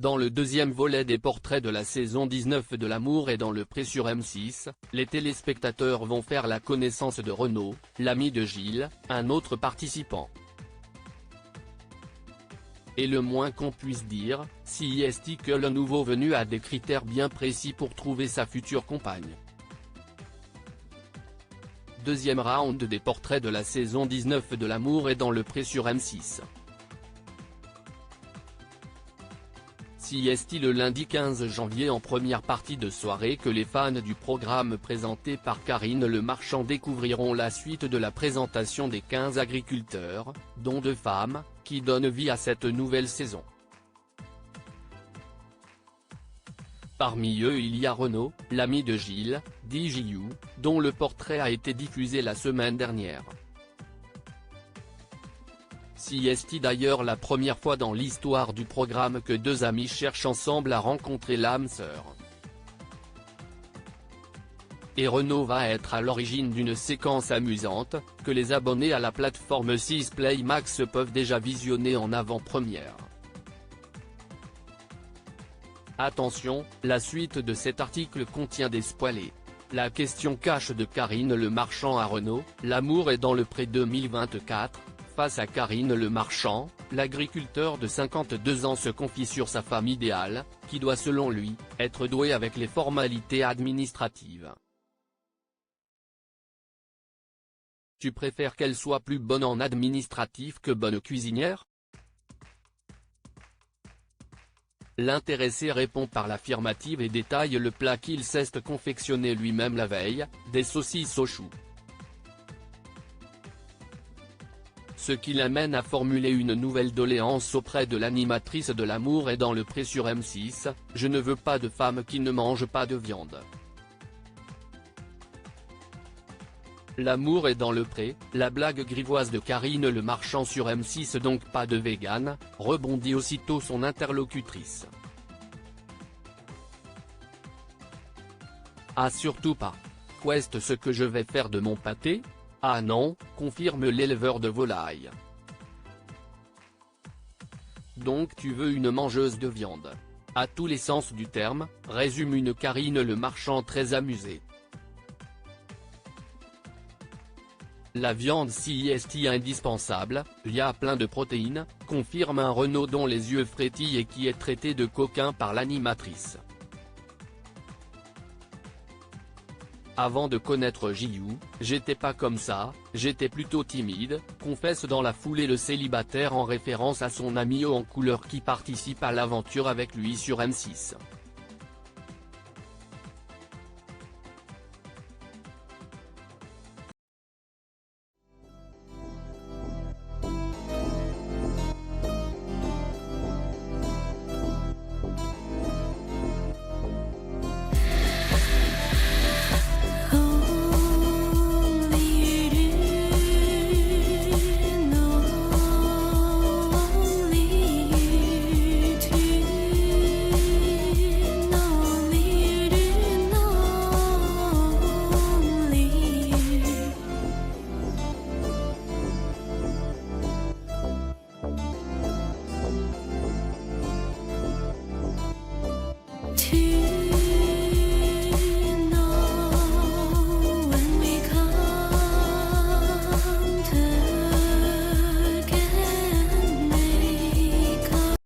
Dans le deuxième volet des portraits de la saison 19 de L'amour est dans le pré sur M6, les téléspectateurs vont faire la connaissance de Renaud, l'ami de Gilles, un autre participant. Et le moins qu'on puisse dire, c'est que le nouveau venu a des critères bien précis pour trouver sa future compagne. Deuxième round des portraits de la saison 19 de L'amour est dans le pré sur M6. C'est le lundi 15 janvier en première partie de soirée que les fans du programme présenté par Karine Le Marchand découvriront la suite de la présentation des 15 agriculteurs, dont 2 femmes, qui donnent vie à cette nouvelle saison. Parmi eux il y a Renaud, l'ami de Gilles, dit Gilou, dont le portrait a été diffusé la semaine dernière. C'est d'ailleurs la première fois dans l'histoire du programme que 2 amis cherchent ensemble à rencontrer l'âme sœur. Et Renaud va être à l'origine d'une séquence amusante, que les abonnés à la plateforme 6play Max peuvent déjà visionner en avant-première. Attention, la suite de cet article contient des spoilers. La question cash de Karine Le Marchand à Renaud, l'amour est dans le pré 2024. Face à Karine Le Marchand, l'agriculteur de 52 ans se confie sur sa femme idéale, qui doit selon lui, être douée avec les formalités administratives. Tu préfères qu'elle soit plus bonne en administratif que bonne cuisinière? L'intéressé répond par l'affirmative et détaille le plat qu'il s'est confectionné lui-même la veille, des saucisses au chou. Ce qui l'amène à formuler une nouvelle doléance auprès de l'animatrice de L'amour est dans le pré sur M6, « Je ne veux pas de femme qui ne mange pas de viande ». L'amour est dans le pré, la blague grivoise de Karine Le Marchand sur M6 donc pas de vegan, rebondit aussitôt son interlocutrice. Ah surtout pas. Qu'est-ce ce que je vais faire de mon pâté? Ah non, confirme l'éleveur de volailles. Donc tu veux une mangeuse de viande. À tous les sens du terme, résume une Karine Le Marchand très amusée. La viande c'est indispensable, il y a plein de protéines, confirme un Renaud dont les yeux frétillent et qui est traité de coquin par l'animatrice. Avant de connaître Gilou, j'étais pas comme ça, j'étais plutôt timide, confesse dans la foulée le célibataire en référence à son ami haut en couleur qui participe à l'aventure avec lui sur M6.